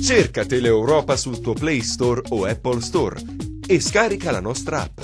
Cerca Teleeuropa sul tuo Play Store o Apple Store e scarica la nostra app.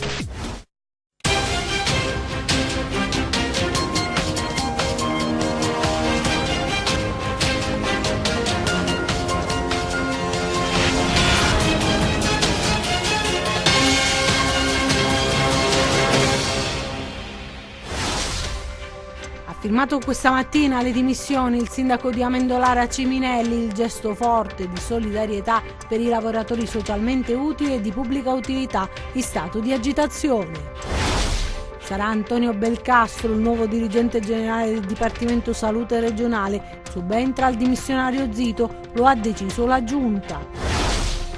Firmato questa mattina le dimissioni il sindaco di Amendolara Ciminelli, il gesto forte di solidarietà per i lavoratori socialmente utili e di pubblica utilità in stato di agitazione. Sarà Antonio Belcastro il nuovo dirigente generale del Dipartimento Salute regionale, subentra al dimissionario Zito, lo ha deciso la Giunta.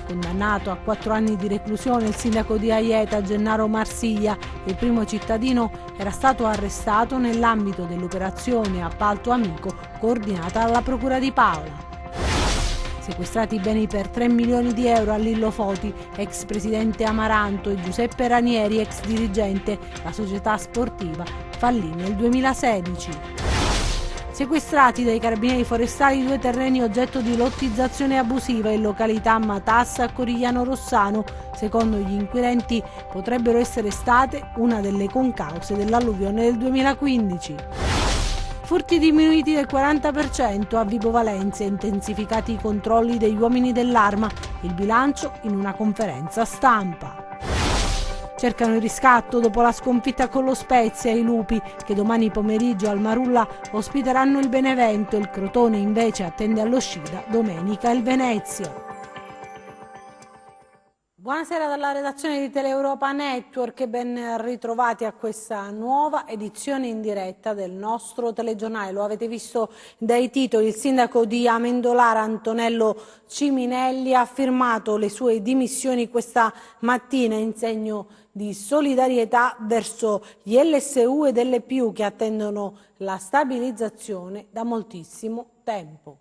Condannato a 4 anni di reclusione il sindaco di Aieta, Gennaro Marsiglia, il primo cittadino era stato arrestato nell'ambito dell'operazione Appalto Amico coordinata dalla Procura di Paola. Sequestrati beni per 3 milioni di euro a Lillo Foti, ex presidente Amaranto, e Giuseppe Ranieri, ex dirigente, la società sportiva fallì nel 2016. Sequestrati dai carabinieri forestali 2 terreni oggetto di lottizzazione abusiva in località Matassa a Corigliano Rossano. Secondo gli inquirenti potrebbero essere state una delle concause dell'alluvione del 2015. Furti diminuiti del 40% a Vibo Valentia, intensificati i controlli degli uomini dell'Arma, il bilancio in una conferenza stampa. Cercano il riscatto dopo la sconfitta con lo Spezia i Lupi, che domani pomeriggio al Marulla ospiteranno il Benevento, il Crotone invece attende allo Scida domenica il Venezia. Buonasera dalla redazione di Teleeuropa Network e ben ritrovati a questa nuova edizione in diretta del nostro telegiornale. Lo avete visto dai titoli, il sindaco di Amendolara Antonello Ciminelli ha firmato le sue dimissioni questa mattina in segno di solidarietà verso gli LSU e LPU che attendono la stabilizzazione da moltissimo tempo.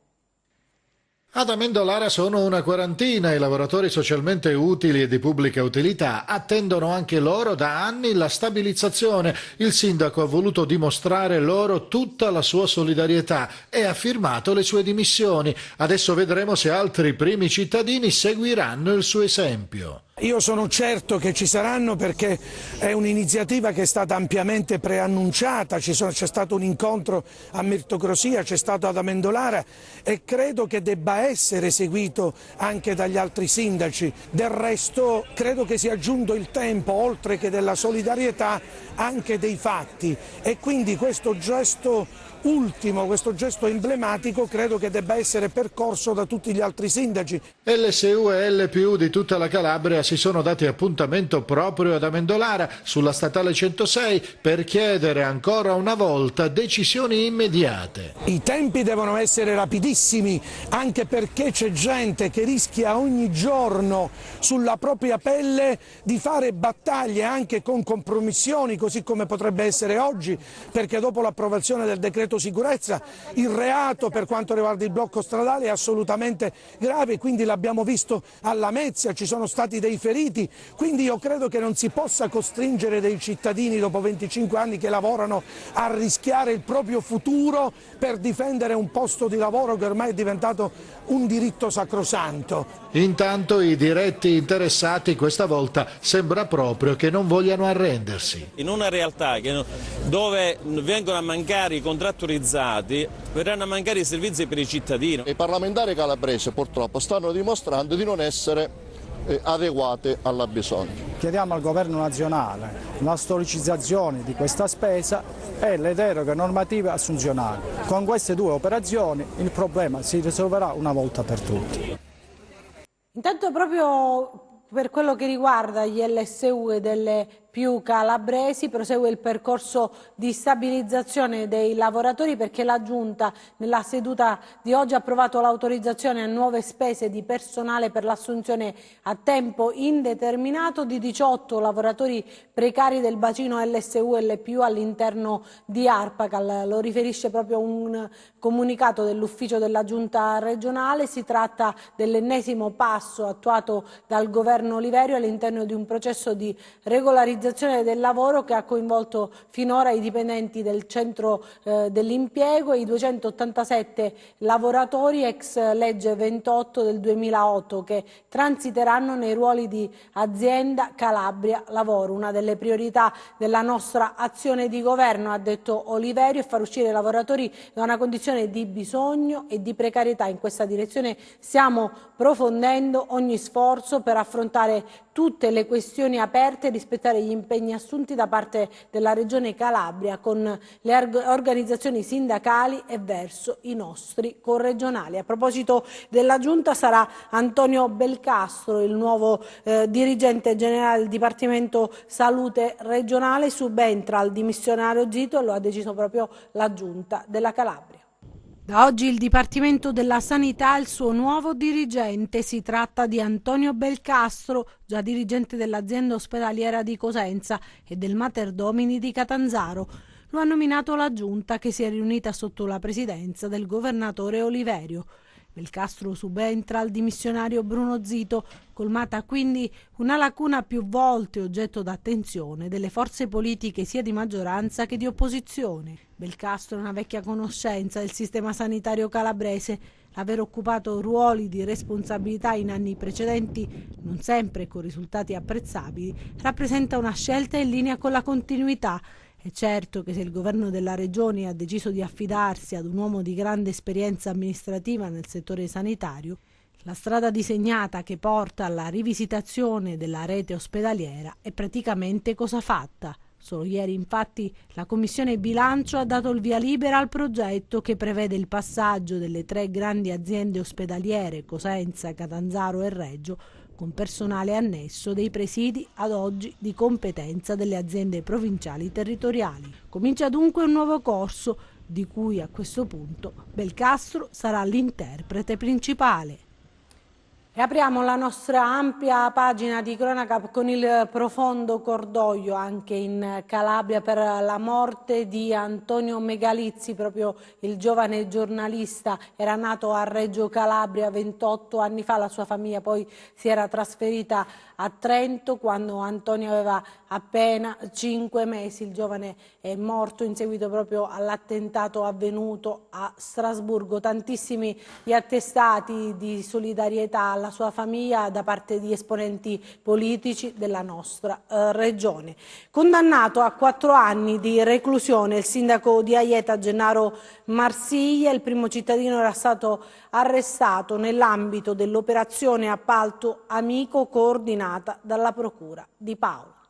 Ad Amendolara sono una quarantina i lavoratori socialmente utili e di pubblica utilità. Attendono anche loro da anni la stabilizzazione. Il sindaco ha voluto dimostrare loro tutta la sua solidarietà e ha firmato le sue dimissioni. Adesso vedremo se altri primi cittadini seguiranno il suo esempio. Io sono certo che ci saranno, perché è un'iniziativa che è stata ampiamente preannunciata, c'è stato un incontro a Meritocrazia, c'è stato ad Amendolara e credo che debba essere seguito anche dagli altri sindaci. Del resto credo che sia giunto il tempo, oltre che della solidarietà, anche dei fatti, e quindi questo gesto ultimo, questo gesto emblematico, credo che debba essere percorso da tutti gli altri sindaci. LSU e LPU di tutta la Calabria si sono dati appuntamento proprio ad Amendolara sulla statale 106 per chiedere ancora una volta decisioni immediate. I tempi devono essere rapidissimi, anche perché c'è gente che rischia ogni giorno sulla propria pelle di fare battaglie anche con compromissioni, così come potrebbe essere oggi, perché dopo l'approvazione del decreto sicurezza il reato per quanto riguarda il blocco stradale è assolutamente grave, quindi l'abbiamo visto a Lamezia, ci sono stati dei feriti, quindi io credo che non si possa costringere dei cittadini dopo 25 anni che lavorano a rischiare il proprio futuro per difendere un posto di lavoro che ormai è diventato un diritto sacrosanto. Intanto i diretti interessati questa volta sembra proprio che non vogliano arrendersi. In una realtà dove vengono a mancare i contrattualizzati, verranno a mancare i servizi per i cittadini. I parlamentari calabresi purtroppo stanno dimostrando di non essere adeguate alla bisogno. Chiediamo al governo nazionale la storicizzazione di questa spesa e le deroghe normative assunzionali. Con queste 2 operazioni il problema si risolverà una volta per tutti. Intanto proprio per quello che riguarda gli LSU e delle più calabresi prosegue il percorso di stabilizzazione dei lavoratori, perché la Giunta nella seduta di oggi ha approvato l'autorizzazione a nuove spese di personale per l'assunzione a tempo indeterminato di 18 lavoratori precari del bacino LSU e LPU all'interno di Arpacal. Lo riferisce proprio un comunicato dell'ufficio della Giunta regionale. Si tratta dell'ennesimo passo attuato dal governo Oliverio all'interno di un processo di regolarizzazione regolarizzazione del lavoro che ha coinvolto finora i dipendenti del centro dell'impiego e i 287 lavoratori ex legge 28 del 2008 che transiteranno nei ruoli di azienda Calabria Lavoro. Una delle priorità della nostra azione di governo, ha detto Oliverio, è far uscire i lavoratori da una condizione di bisogno e di precarietà. In questa direzione stiamo profondendo ogni sforzo per affrontare tutte le questioni aperte e rispettare gli impegni assunti da parte della Regione Calabria con le organizzazioni sindacali e verso i nostri corregionali. A proposito della Giunta, sarà Antonio Belcastro il nuovo dirigente generale del Dipartimento Salute regionale, subentra al dimissionario Zito e lo ha deciso proprio la Giunta della Calabria. Da oggi il Dipartimento della Sanità è il suo nuovo dirigente. Si tratta di Antonio Belcastro, già dirigente dell'azienda ospedaliera di Cosenza e del Mater Domini di Catanzaro. Lo ha nominato la Giunta, che si è riunita sotto la presidenza del governatore Oliverio. Belcastro subentra al dimissionario Bruno Zito, colmata quindi una lacuna più volte oggetto d'attenzione delle forze politiche sia di maggioranza che di opposizione. Belcastro è una vecchia conoscenza del sistema sanitario calabrese. L'aver occupato ruoli di responsabilità in anni precedenti, non sempre con risultati apprezzabili, rappresenta una scelta in linea con la continuità. È certo che se il governo della regione ha deciso di affidarsi ad un uomo di grande esperienza amministrativa nel settore sanitario, la strada disegnata che porta alla rivisitazione della rete ospedaliera è praticamente cosa fatta. Solo ieri, infatti, la Commissione Bilancio ha dato il via libera al progetto che prevede il passaggio delle 3 grandi aziende ospedaliere, Cosenza, Catanzaro e Reggio, con personale annesso dei presidi ad oggi di competenza delle aziende provinciali territoriali. Comincia dunque un nuovo corso, di cui a questo punto Belcastro sarà l'interprete principale. E apriamo la nostra ampia pagina di cronaca con il profondo cordoglio anche in Calabria per la morte di Antonio Megalizzi, proprio il giovane giornalista. Era nato a Reggio Calabria 28 anni fa, la sua famiglia poi si era trasferita a Trento quando Antonio aveva appena 5 mesi. Il giovane è morto in seguito proprio all'attentato avvenuto a Strasburgo. Tantissimi gli attestati di solidarietà alla sua famiglia da parte di esponenti politici della nostra regione. Condannato a 4 anni di reclusione il sindaco di Aieta Gennaro Marsiglia, il primo cittadino era stato arrestato nell'ambito dell'operazione Appalto Amico coordinata dalla Procura di Paola.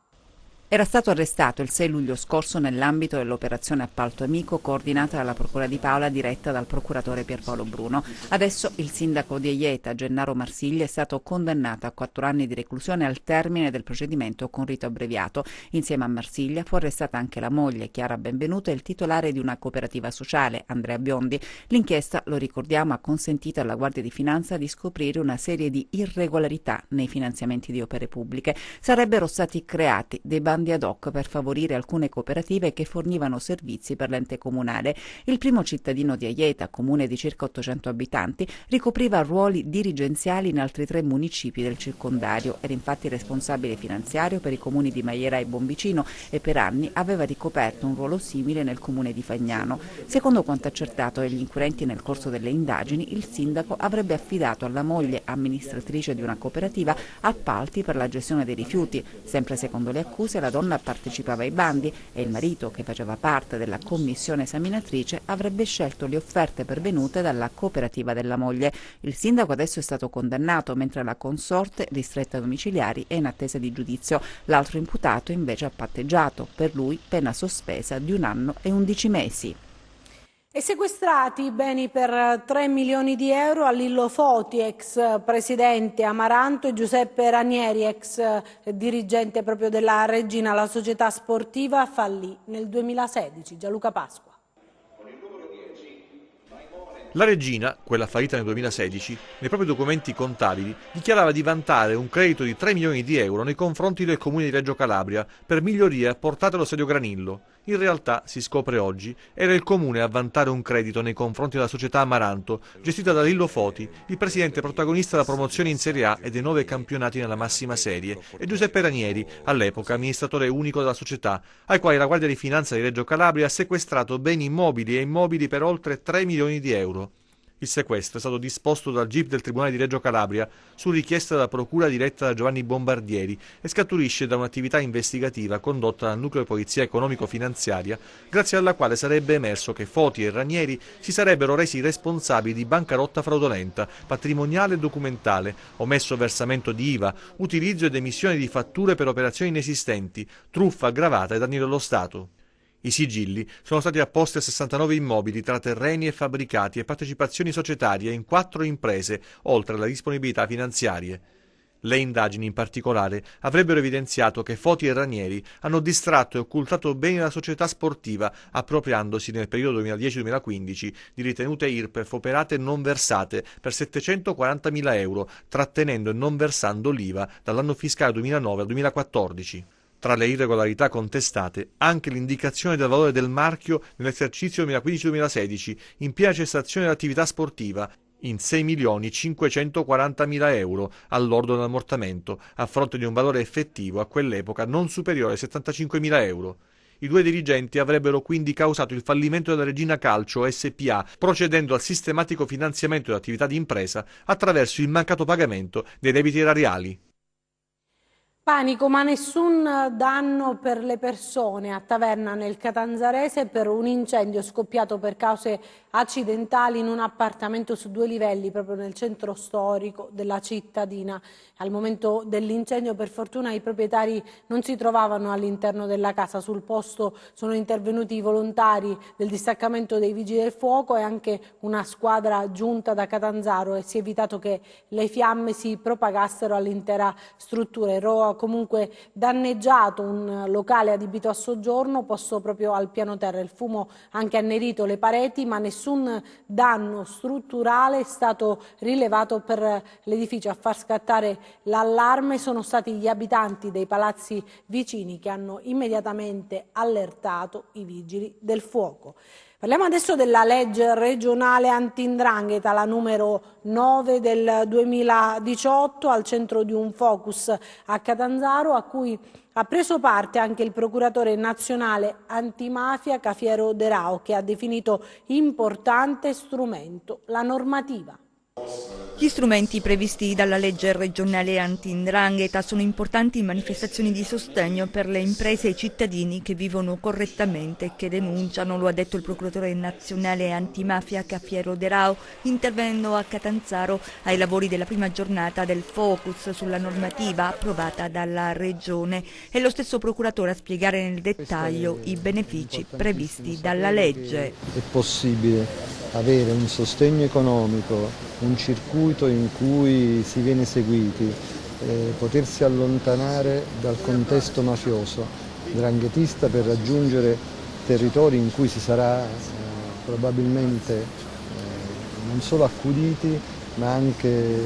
Era stato arrestato il 6 luglio scorso nell'ambito dell'operazione Appalto Amico coordinata dalla Procura di Paola diretta dal procuratore Pierpaolo Bruno. Adesso il sindaco di Aieta, Gennaro Marsiglia, è stato condannato a 4 anni di reclusione al termine del procedimento con rito abbreviato. Insieme a Marsiglia fu arrestata anche la moglie, Chiara Benvenuto, e il titolare di una cooperativa sociale, Andrea Biondi. L'inchiesta, lo ricordiamo, ha consentito alla Guardia di Finanza di scoprire una serie di irregolarità nei finanziamenti di opere pubbliche. Sarebbero stati creati dei bandi ad hoc per favorire alcune cooperative che fornivano servizi per l'ente comunale. Il primo cittadino di Aieta, comune di circa 800 abitanti, ricopriva ruoli dirigenziali in altri 3 municipi del circondario. Era infatti responsabile finanziario per i comuni di Maiera e Bonvicino e per anni aveva ricoperto un ruolo simile nel comune di Fagnano. Secondo quanto accertato dagli inquirenti nel corso delle indagini, il sindaco avrebbe affidato alla moglie, amministratrice di una cooperativa, appalti per la gestione dei rifiuti. Sempre secondo le accuse, la donna partecipava ai bandi e il marito, che faceva parte della commissione esaminatrice, avrebbe scelto le offerte pervenute dalla cooperativa della moglie. Il sindaco adesso è stato condannato, mentre la consorte, ristretta ai domiciliari, è in attesa di giudizio. L'altro imputato invece ha patteggiato. Per lui pena sospesa di 1 anno e 11 mesi. E sequestrati beni per 3 milioni di euro a Lillo Foti, ex presidente Amaranto, e Giuseppe Ranieri, ex dirigente proprio della Regina. La società sportiva fallì nel 2016. Gianluca Pasqua. La Regina, quella fallita nel 2016, nei propri documenti contabili dichiarava di vantare un credito di 3 milioni di euro nei confronti del comune di Reggio Calabria per migliorie apportate allo stadio Granillo. In realtà, si scopre oggi, era il Comune a vantare un credito nei confronti della società Amaranto, gestita da Lillo Foti, il presidente protagonista della promozione in Serie A e dei 9 campionati nella massima serie, e Giuseppe Ranieri, all'epoca amministratore unico della società, ai quali la Guardia di Finanza di Reggio Calabria ha sequestrato beni immobili e immobili per oltre 3 milioni di euro. Il sequestro è stato disposto dal GIP del Tribunale di Reggio Calabria su richiesta della procura diretta da Giovanni Bombardieri e scaturisce da un'attività investigativa condotta dal Nucleo di Polizia Economico-Finanziaria, grazie alla quale sarebbe emerso che Foti e Ranieri si sarebbero resi responsabili di bancarotta fraudolenta, patrimoniale e documentale, omesso versamento di IVA, utilizzo ed emissione di fatture per operazioni inesistenti, truffa aggravata e danni dello Stato. I sigilli sono stati apposti a 69 immobili tra terreni e fabbricati e partecipazioni societarie in 4 imprese, oltre alle disponibilità finanziarie. Le indagini in particolare avrebbero evidenziato che Foti e Ranieri hanno distratto e occultato beni della società sportiva, appropriandosi nel periodo 2010-2015 di ritenute IRPEF operate e non versate per 740.000 euro, trattenendo e non versando l'IVA dall'anno fiscale 2009 al 2014. Tra le irregolarità contestate, anche l'indicazione del valore del marchio nell'esercizio 2015-2016 in piena cessazione dell'attività sportiva in 6.540.000 euro all'ordo dell'ammortamento, a fronte di un valore effettivo a quell'epoca non superiore ai 75.000 euro. I 2 dirigenti avrebbero quindi causato il fallimento della Regina Calcio SpA, procedendo al sistematico finanziamento dell'attività di impresa attraverso il mancato pagamento dei debiti erariali. Panico ma nessun danno per le persone a Taverna nel Catanzarese per un incendio scoppiato per cause accidentali in un appartamento su 2 livelli proprio nel centro storico della cittadina. Al momento dell'incendio per fortuna i proprietari non si trovavano all'interno della casa. Sul posto sono intervenuti i volontari del distaccamento dei Vigili del Fuoco e anche una squadra giunta da Catanzaro e si è evitato che le fiamme si propagassero all'intera struttura. Comunque danneggiato un locale adibito a soggiorno posto proprio al piano terra. Il fumo ha anche annerito le pareti, ma nessun danno strutturale è stato rilevato per l'edificio. A far scattare l'allarme sono stati gli abitanti dei palazzi vicini che hanno immediatamente allertato i vigili del fuoco. Parliamo adesso della legge regionale anti-'ndrangheta, la numero 9 del 2018, al centro di un focus a Catanzaro, a cui ha preso parte anche il procuratore nazionale antimafia Cafiero De Rao, che ha definito importante strumento la normativa. Gli strumenti previsti dalla legge regionale anti-'ndrangheta sono importanti manifestazioni di sostegno per le imprese e i cittadini che vivono correttamente e che denunciano, lo ha detto il procuratore nazionale antimafia Cafiero De Rao, intervenendo a Catanzaro ai lavori della prima giornata del focus sulla normativa approvata dalla regione. È lo stesso procuratore a spiegare nel dettaglio i benefici previsti dalla legge. È possibile avere un sostegno economico, un circuito in cui si viene seguiti, potersi allontanare dal contesto mafioso, 'ndranghetista, per raggiungere territori in cui si sarà probabilmente non solo accuditi ma anche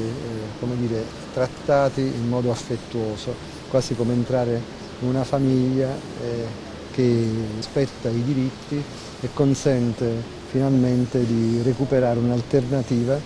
trattati in modo affettuoso, quasi come entrare in una famiglia che rispetta i diritti e consente finalmente di recuperare un'alternativa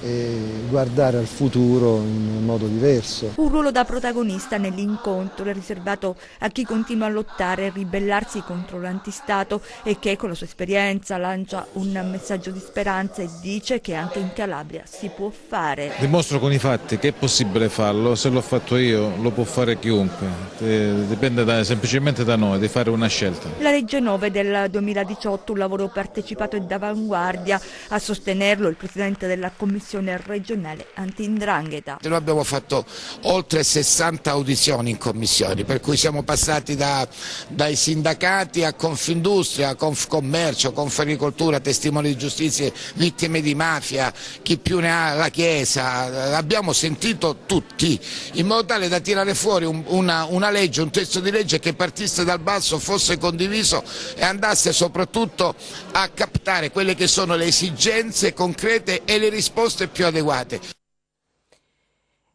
e guardare al futuro in modo diverso. Un ruolo da protagonista nell'incontro è riservato a chi continua a lottare e ribellarsi contro l'antistato e che con la sua esperienza lancia un messaggio di speranza e dice che anche in Calabria si può fare. Dimostro con i fatti che è possibile farlo, se l'ho fatto io lo può fare chiunque, dipende semplicemente da noi di fare una scelta. La legge 9 del 2018, un lavoro partecipato e d'avanguardia, a sostenerlo il presidente della commissione regionale anti-'ndrangheta. Noi abbiamo fatto oltre 60 audizioni in commissione, per cui siamo passati dai sindacati a Confindustria, a Confcommercio, Confagricoltura, testimoni di giustizia, vittime di mafia, chi più ne ha, la Chiesa. Abbiamo sentito tutti, in modo tale da tirare fuori una legge, un testo di legge che partisse dal basso, fosse condiviso e andasse soprattutto a captare quelle che sono le esigenze concrete e le risposte più adeguate.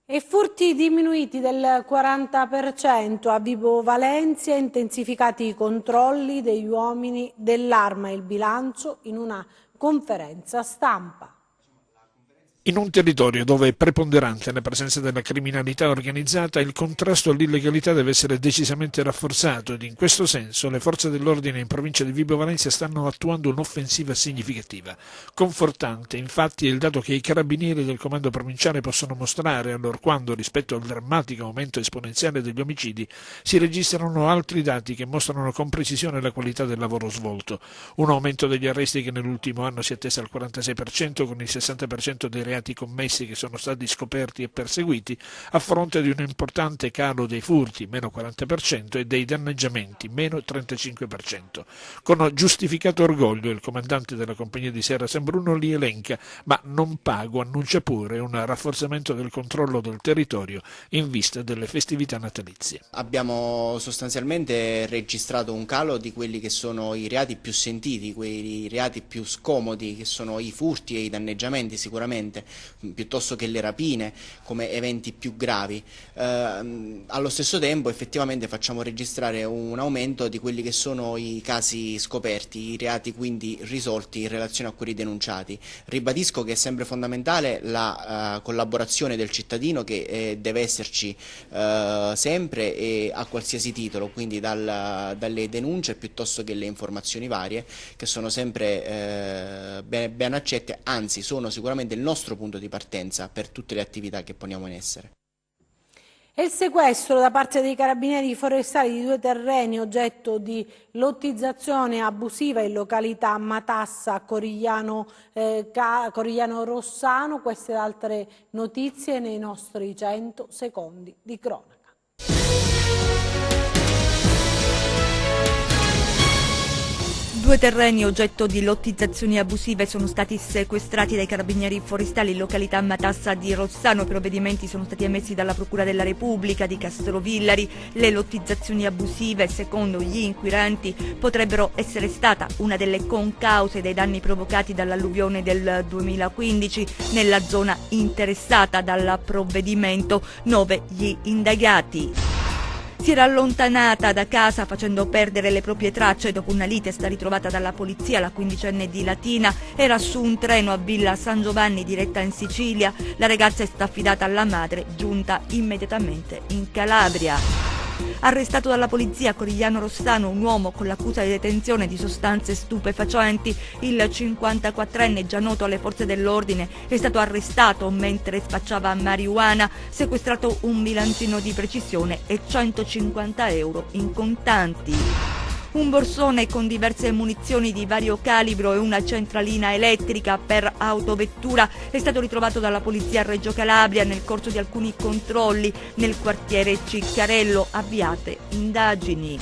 E furti diminuiti del 40%, a Vibo Valentia intensificati i controlli degli uomini dell'arma e il bilancio in una conferenza stampa. In un territorio dove è preponderante la presenza della criminalità organizzata, il contrasto all'illegalità deve essere decisamente rafforzato ed in questo senso le forze dell'ordine in provincia di Vibo Valentia stanno attuando un'offensiva significativa. Confortante, infatti, è il dato che i carabinieri del comando provinciale possono mostrare allorquando, rispetto al drammatico aumento esponenziale degli omicidi, si registrano altri dati che mostrano con precisione la qualità del lavoro svolto. Un aumento degli arresti che nell'ultimo anno si è attesta al 46%, con il 60% dei reati commessi che sono stati scoperti e perseguiti, a fronte di un importante calo dei furti, meno 40%, e dei danneggiamenti, meno 35%. Con giustificato orgoglio il comandante della compagnia di Serra San Bruno li elenca, ma non pago annuncia pure un rafforzamento del controllo del territorio in vista delle festività natalizie. Abbiamo sostanzialmente registrato un calo di quelli che sono i reati più sentiti, quei reati più scomodi, che sono i furti e i danneggiamenti sicuramente, piuttosto che le rapine come eventi più gravi. Allo stesso tempo effettivamente facciamo registrare un aumento di quelli che sono i casi scoperti, i reati quindi risolti in relazione a quelli denunciati. Ribadisco che è sempre fondamentale la collaborazione del cittadino, che deve esserci sempre e a qualsiasi titolo, quindi dalle denunce piuttosto che le informazioni varie, che sono sempre ben accette, anzi sono sicuramente il nostro punto di partenza per tutte le attività che poniamo in essere. E il sequestro da parte dei carabinieri forestali di 2 terreni oggetto di lottizzazione abusiva in località Matassa, Corigliano Rossano. Queste ed altre notizie nei nostri 100 secondi di cronaca. 2 terreni oggetto di lottizzazioni abusive sono stati sequestrati dai carabinieri forestali in località Matassa di Rossano. Provvedimenti sono stati emessi dalla Procura della Repubblica di Castrovillari. Le lottizzazioni abusive, secondo gli inquirenti, potrebbero essere stata una delle concause dei danni provocati dall'alluvione del 2015 nella zona interessata dal provvedimento. 9 gli indagati. Si era allontanata da casa facendo perdere le proprie tracce dopo una lite. È stata ritrovata dalla polizia. La 15enne di Latina era su un treno a Villa San Giovanni diretta in Sicilia. La ragazza è stata affidata alla madre, giunta immediatamente in Calabria. Arrestato dalla polizia a Corigliano Rossano un uomo con l'accusa di detenzione di sostanze stupefacenti. Il 54enne, già noto alle forze dell'ordine, è stato arrestato mentre spacciava marijuana, sequestrato un bilancino di precisione e 150 euro in contanti. Un borsone con diverse munizioni di vario calibro e una centralina elettrica per autovettura è stato ritrovato dalla polizia a Reggio Calabria nel corso di alcuni controlli nel quartiere Ciccarello. Avviate indagini.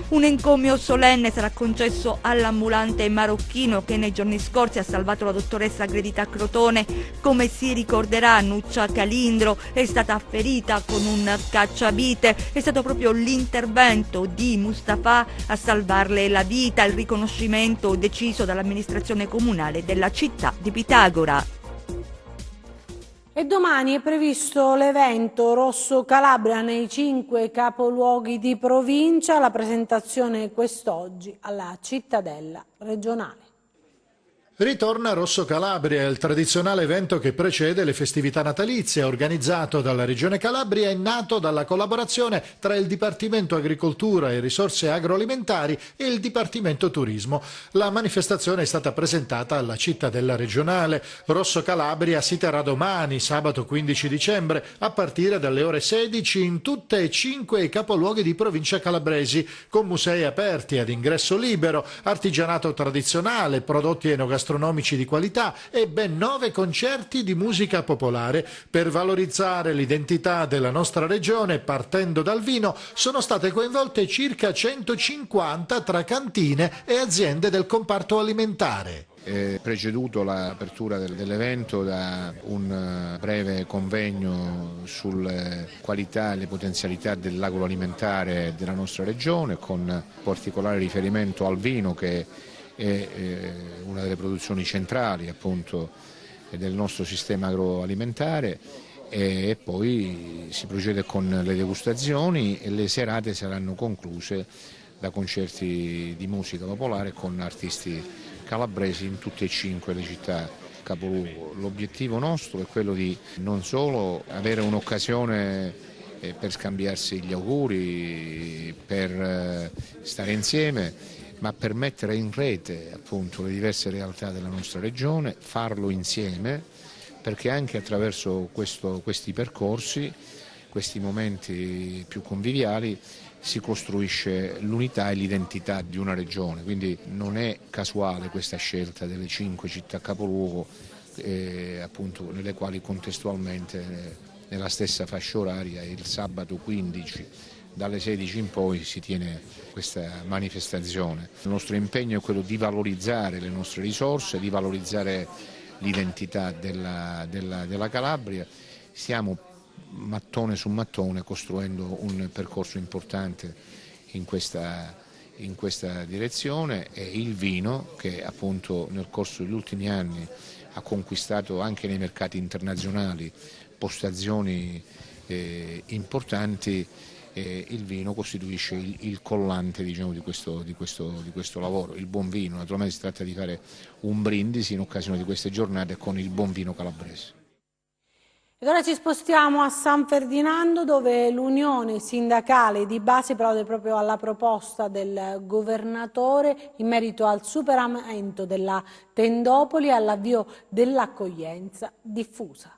Un encomio solenne sarà concesso all'ambulante marocchino che nei giorni scorsi ha salvato la dottoressa aggredita a Crotone. Come si ricorderà, Nuccia Calindro è stata ferita con un cacciavite. È stato proprio l'intervento di Mustafa a salvarle la vita, il riconoscimento deciso dall'amministrazione comunale della città di Pitagora. E domani è previsto l'evento Rosso Calabria nei 5 capoluoghi di provincia, la presentazione quest'oggi alla Cittadella regionale. Ritorna Rosso Calabria, il tradizionale evento che precede le festività natalizie, organizzato dalla Regione Calabria e nato dalla collaborazione tra il Dipartimento Agricoltura e Risorse Agroalimentari e il Dipartimento Turismo. La manifestazione è stata presentata alla Cittadella regionale. Rosso Calabria si terrà domani, sabato 15 dicembre, a partire dalle ore 16 in tutte e 5 i capoluoghi di provincia calabresi, con musei aperti ad ingresso libero, artigianato tradizionale, prodotti enogastronomici di qualità e ben 9 concerti di musica popolare. Per valorizzare l'identità della nostra regione, partendo dal vino, sono state coinvolte circa 150 tra cantine e aziende del comparto alimentare. È preceduto l'apertura dell'evento da un breve convegno sulle qualità e le potenzialità dell'agroalimentare della nostra regione, con particolare riferimento al vino, che è una delle produzioni centrali appunto del nostro sistema agroalimentare, e poi si procede con le degustazioni e le serate saranno concluse da concerti di musica popolare con artisti calabresi in tutte e 5 le città capoluogo. L'obiettivo nostro è quello di non solo avere un'occasione per scambiarsi gli auguri, per stare insieme, ma per mettere in rete appunto le diverse realtà della nostra regione, farlo insieme, perché anche attraverso questi percorsi, questi momenti più conviviali, si costruisce l'unità e l'identità di una regione, quindi non è casuale questa scelta delle 5 città capoluogo, appunto, nelle quali contestualmente nella stessa fascia oraria il sabato 15 dalle 16 in poi si tiene questa manifestazione. Il nostro impegno è quello di valorizzare le nostre risorse, di valorizzare l'identità della Calabria. Stiamo mattone su mattone costruendo un percorso importante in questa direzione, e il vino, che appunto nel corso degli ultimi anni ha conquistato anche nei mercati internazionali postazioni importanti, il vino costituisce il collante, diciamo, di questo lavoro. Il buon vino, naturalmente si tratta di fare un brindisi in occasione di queste giornate con il buon vino calabrese. Ed ora ci spostiamo a San Ferdinando, dove l'unione sindacale di base plaude proprio alla proposta del governatore in merito al superamento della tendopoli e all'avvio dell'accoglienza diffusa.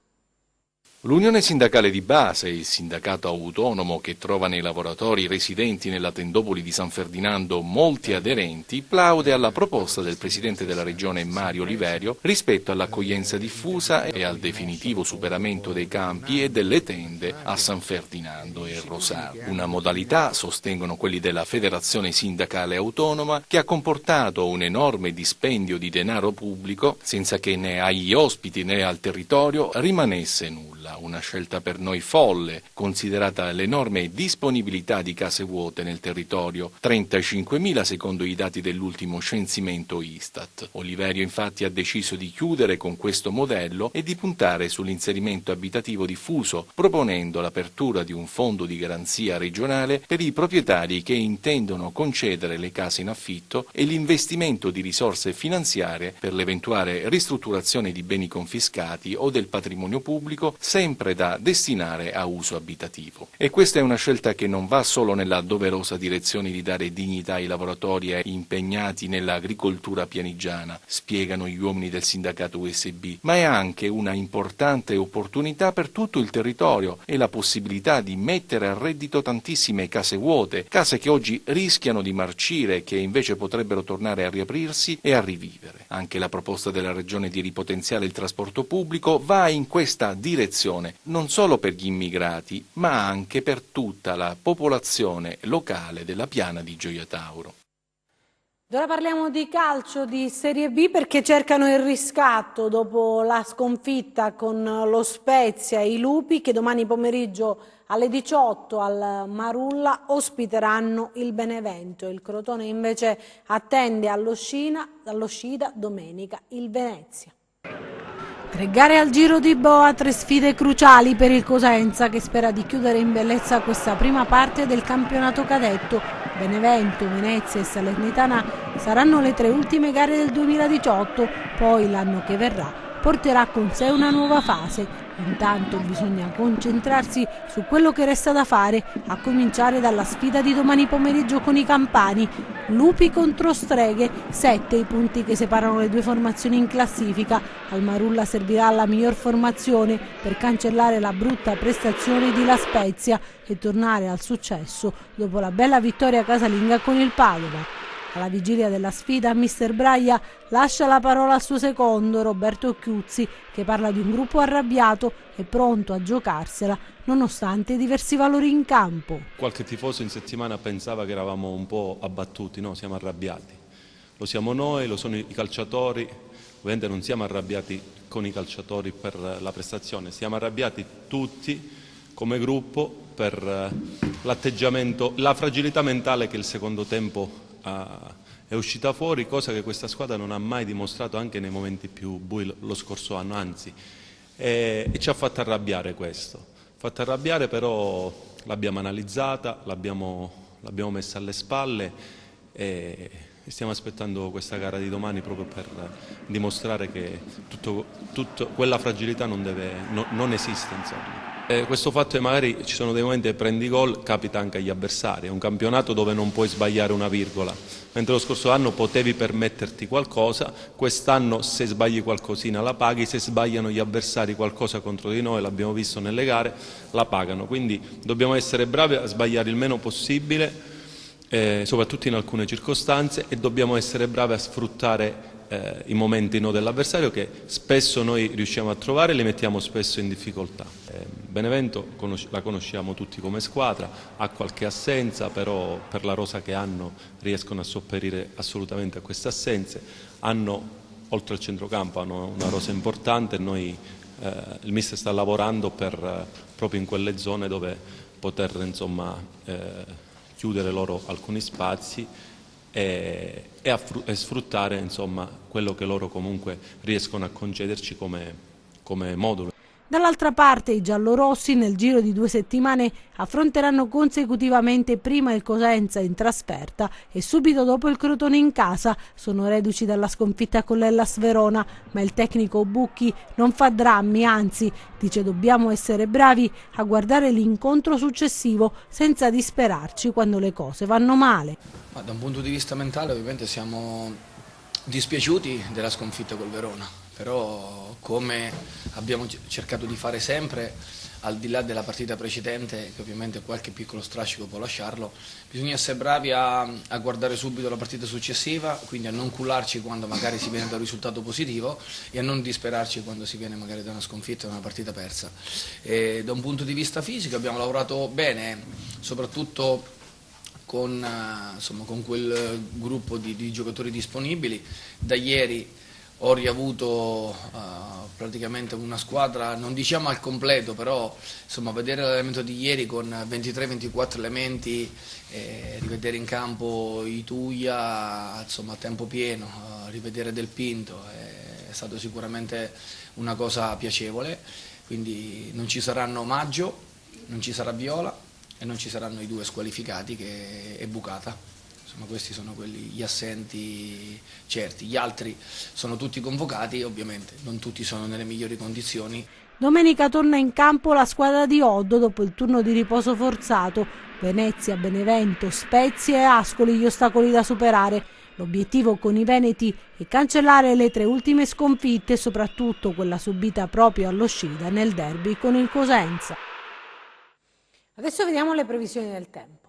L'Unione Sindacale di Base, il sindacato autonomo che trova nei lavoratori residenti nella tendopoli di San Ferdinando molti aderenti, plaude alla proposta del Presidente della Regione Mario Oliverio rispetto all'accoglienza diffusa e al definitivo superamento dei campi e delle tende a San Ferdinando e Rosano. Una modalità, sostengono quelli della Federazione Sindacale Autonoma, che ha comportato un enorme dispendio di denaro pubblico senza che né agli ospiti né al territorio rimanesse nulla. Una scelta per noi folle, considerata l'enorme disponibilità di case vuote nel territorio, 35.000 secondo i dati dell'ultimo censimento Istat. Oliverio infatti ha deciso di chiudere con questo modello e di puntare sull'inserimento abitativo diffuso, proponendo l'apertura di un fondo di garanzia regionale per i proprietari che intendono concedere le case in affitto e l'investimento di risorse finanziarie per l'eventuale ristrutturazione di beni confiscati o del patrimonio pubblico, sempre da destinare a uso abitativo. E questa è una scelta che non va solo nella doverosa direzione di dare dignità ai lavoratori impegnati nell'agricoltura pianigiana, spiegano gli uomini del sindacato USB, ma è anche una importante opportunità per tutto il territorio e la possibilità di mettere a reddito tantissime case vuote, case che oggi rischiano di marcire e che invece potrebbero tornare a riaprirsi e a rivivere. Anche la proposta della Regione di ripotenziare il trasporto pubblico va in questa direzione, non solo per gli immigrati, ma anche per tutta la popolazione locale della piana di Gioia Tauro. Ora parliamo di calcio di Serie B, perché cercano il riscatto dopo la sconfitta con lo Spezia e i Lupi, che domani pomeriggio alle 18 al Marulla ospiteranno il Benevento. Il Crotone invece attende all'uscita domenica il Venezia. 3 gare al Giro di Boa, 3 sfide cruciali per il Cosenza, che spera di chiudere in bellezza questa prima parte del campionato cadetto. Benevento, Venezia e Salernitana saranno le 3 ultime gare del 2018, poi l'anno che verrà porterà con sé una nuova fase. Intanto bisogna concentrarsi su quello che resta da fare, a cominciare dalla sfida di domani pomeriggio con i campani. Lupi contro Streghe, 7 i punti che separano le due formazioni in classifica. Al Marulla servirà la miglior formazione per cancellare la brutta prestazione di La Spezia e tornare al successo dopo la bella vittoria casalinga con il Padova. Alla vigilia della sfida, mister Braia lascia la parola al suo secondo, Roberto Chiuzzi, che parla di un gruppo arrabbiato e pronto a giocarsela nonostante i diversi valori in campo. Qualche tifoso in settimana pensava che eravamo un po' abbattuti, no, siamo arrabbiati. Lo siamo noi, lo sono i calciatori, ovviamente non siamo arrabbiati con i calciatori per la prestazione, siamo arrabbiati tutti come gruppo per l'atteggiamento, la fragilità mentale che il secondo tempo è uscita fuori, cosa che questa squadra non ha mai dimostrato anche nei momenti più bui lo scorso anno, anzi e ci ha fatto arrabbiare questo. Fatto arrabbiare, però l'abbiamo analizzata, l'abbiamo messa alle spalle e stiamo aspettando questa gara di domani proprio per dimostrare che quella fragilità non esiste, insomma. Questo fatto che magari ci sono dei momenti che prendi gol capita anche agli avversari, è un campionato dove non puoi sbagliare una virgola, mentre lo scorso anno potevi permetterti qualcosa, quest'anno se sbagli qualcosina la paghi, se sbagliano gli avversari qualcosa contro di noi, l'abbiamo visto nelle gare, la pagano, quindi dobbiamo essere bravi a sbagliare il meno possibile, soprattutto in alcune circostanze, e dobbiamo essere bravi a sfruttare i momenti dell'avversario che spesso noi riusciamo a trovare e li mettiamo spesso in difficoltà. Benevento la conosciamo tutti come squadra, ha qualche assenza, però per la rosa che hanno riescono a sopperire assolutamente a queste assenze. Oltre al centrocampo hanno una rosa importante e il mister sta lavorando proprio in quelle zone dove poter chiudere loro alcuni spazi e sfruttare quello che loro comunque riescono a concederci come modulo. Dall'altra parte i giallorossi nel giro di 2 settimane affronteranno consecutivamente prima il Cosenza in trasferta e subito dopo il Crotone in casa. Sono reduci dalla sconfitta con l'Hellas Verona, ma il tecnico Bucchi non fa drammi, anzi dice dobbiamo essere bravi a guardare l'incontro successivo senza disperarci quando le cose vanno male. Ma da un punto di vista mentale ovviamente siamo dispiaciuti della sconfitta col Verona, però come abbiamo cercato di fare sempre, al di là della partita precedente, che ovviamente qualche piccolo strascico può lasciarlo, bisogna essere bravi a guardare subito la partita successiva, quindi a non cullarci quando magari si viene da un risultato positivo e a non disperarci quando si viene magari da una sconfitta o da una partita persa. E da un punto di vista fisico abbiamo lavorato bene, soprattutto con quel gruppo di giocatori disponibili. Da ieri ho riavuto praticamente una squadra, non diciamo al completo, però vedere l'allenamento di ieri con 23-24 elementi, rivedere in campo Ituia a tempo pieno, rivedere Del Pinto, è stato sicuramente una cosa piacevole. Quindi non ci saranno Maggio, non ci sarà Viola e non ci saranno i 2 squalificati e Bucata. Questi sono gli assenti certi, gli altri sono tutti convocati, ovviamente non tutti sono nelle migliori condizioni. Domenica torna in campo la squadra di Oddo dopo il turno di riposo forzato. Venezia, Benevento, Spezia e Ascoli gli ostacoli da superare. L'obiettivo con i veneti è cancellare le 3 ultime sconfitte, soprattutto quella subita proprio allo Scida nel derby con il Cosenza. Adesso vediamo le previsioni del tempo.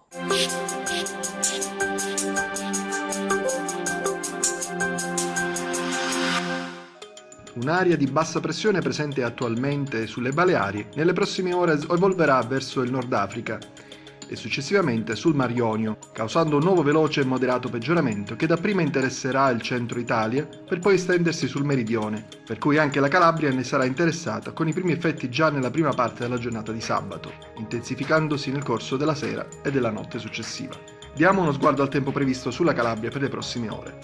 Un'area di bassa pressione presente attualmente sulle Baleari nelle prossime ore evolverà verso il Nord Africa e successivamente sul Mar Ionio, causando un nuovo veloce e moderato peggioramento che dapprima interesserà il centro Italia per poi estendersi sul meridione, per cui anche la Calabria ne sarà interessata, con i primi effetti già nella prima parte della giornata di sabato, intensificandosi nel corso della sera e della notte successiva. Diamo uno sguardo al tempo previsto sulla Calabria per le prossime ore.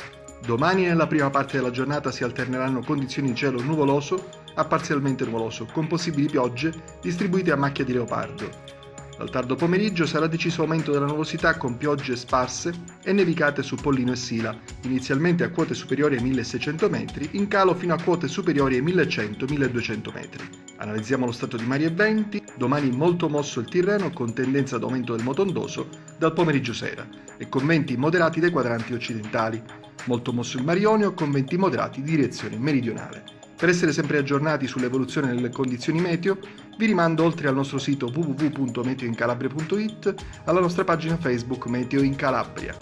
Domani nella prima parte della giornata si alterneranno condizioni di cielo nuvoloso a parzialmente nuvoloso, con possibili piogge distribuite a macchia di leopardo. Dal tardo pomeriggio sarà deciso aumento della nuvosità con piogge sparse e nevicate su Pollino e Sila, inizialmente a quote superiori ai 1600 metri, in calo fino a quote superiori ai 1100-1200 metri. Analizziamo lo stato di mari e venti. Domani molto mosso il Tirreno con tendenza ad aumento del motondoso dal pomeriggio sera e con venti moderati dai quadranti occidentali. Molto mosso il Mar Ionio con venti moderati di direzione meridionale. Per essere sempre aggiornati sull'evoluzione delle condizioni meteo, vi rimando oltre al nostro sito www.meteoincalabria.it alla nostra pagina Facebook Meteo in Calabria.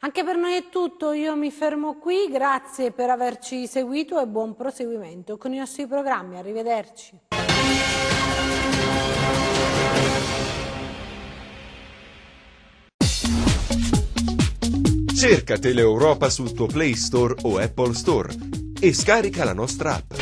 Anche per noi è tutto, io mi fermo qui, grazie per averci seguito e buon proseguimento con i nostri programmi, arrivederci. Cerca Teleeuropa sul tuo Play Store o Apple Store e scarica la nostra app.